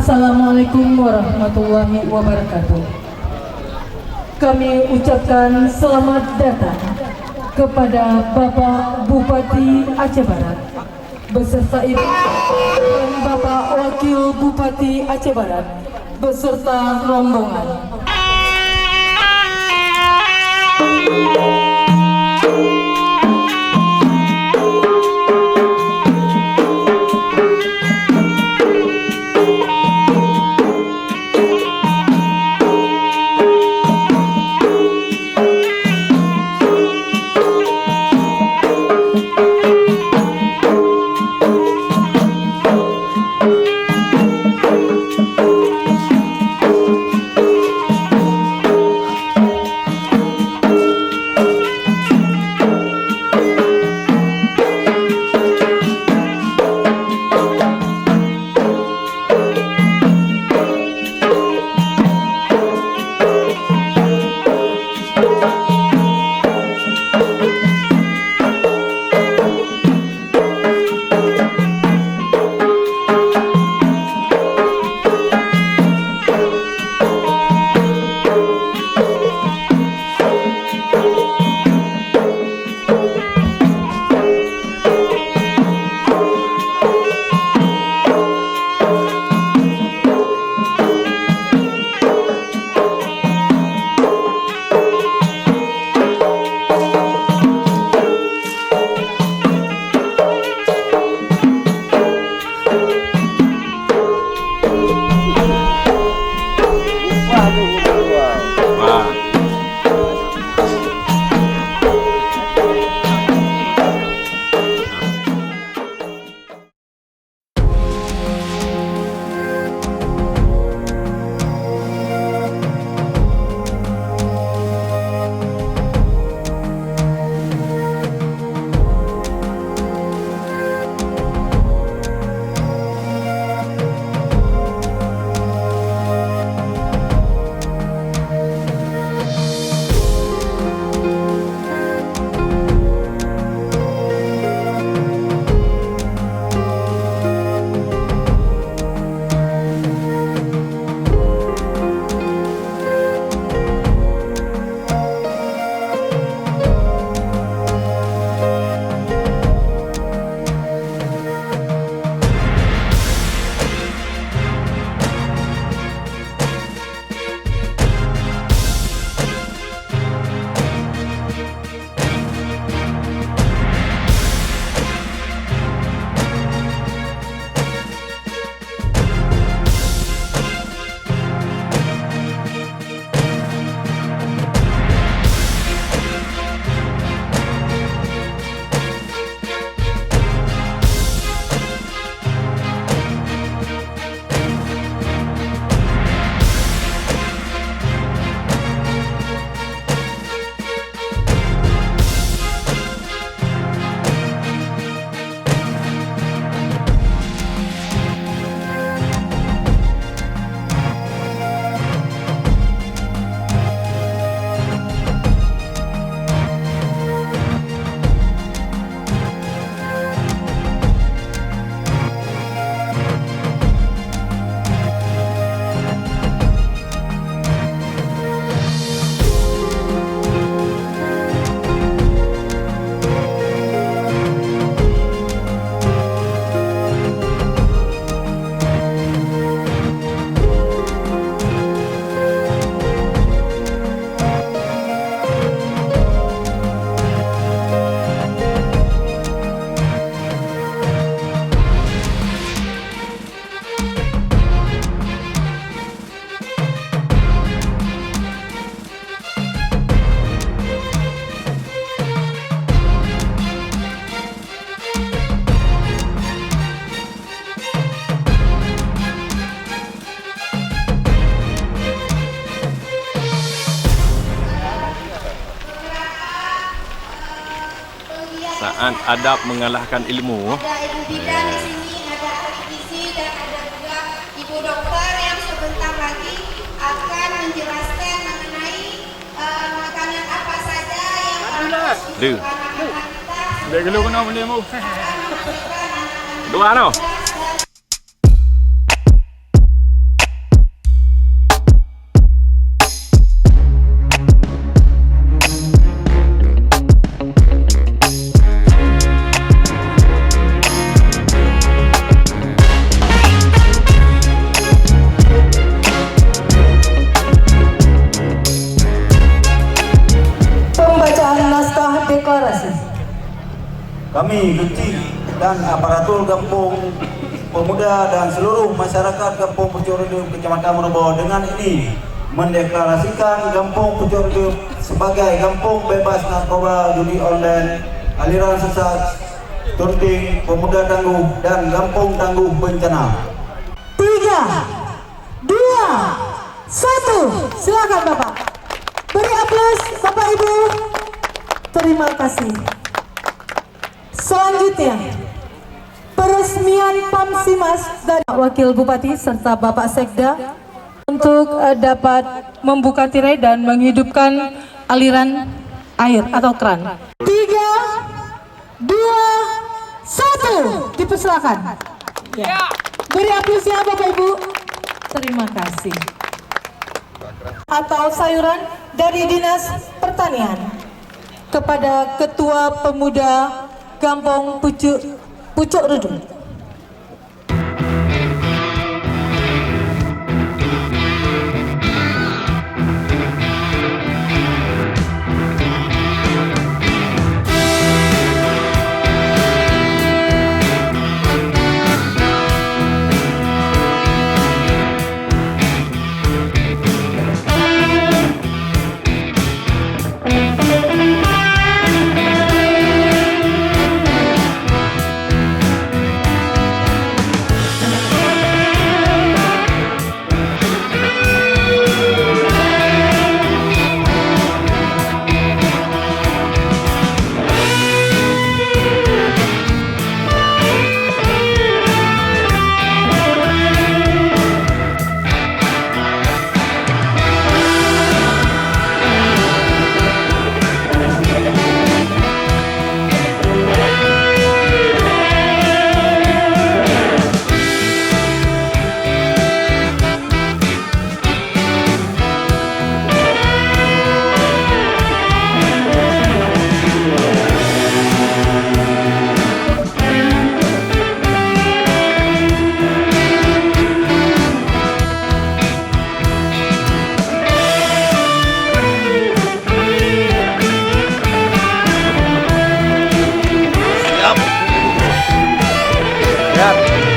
Assalamualaikum warahmatullahi wabarakatuh. Kami ucapkan selamat datang kepada Bapak Bupati Aceh Barat beserta Ibu dan Bapak Wakil Bupati Aceh Barat beserta rombongan. Saat adab mengalahkan ilmu. Ada Ibu Bidan di sini, ada ahli gizi dan ada juga Ibu Dokter yang sebentar lagi akan menjelaskan mengenai makanan apa saja yang harus anak-anak kita. Dia gelo kena benda mu. Dua no. kami kecil dan aparatur Kampung Pemuda dan seluruh masyarakat Kampung Pucuk Redup Kecamatan Meroboh dengan ini mendeklarasikan Kampung Pucuk Redup sebagai kampung bebas narkoba, judi online, aliran sesat, stunting, pemuda tangguh dan kampung tangguh bencana. 3, 2, 1, silakan Bapak. Beri aplaus Bapak Ibu. Terima kasih. Selanjutnya, peresmian Pamsimas dari Wakil Bupati serta Bapak Sekda untuk dapat membuka tirai dan menghidupkan aliran air atau kran. 3, 2, 1, dipersilakan. Ya. Beri aplausnya Bapak Ibu. Terima kasih. Atau sayuran dari Dinas Pertanian kepada Ketua Pemuda Kampung Pucuk Redup. Siap.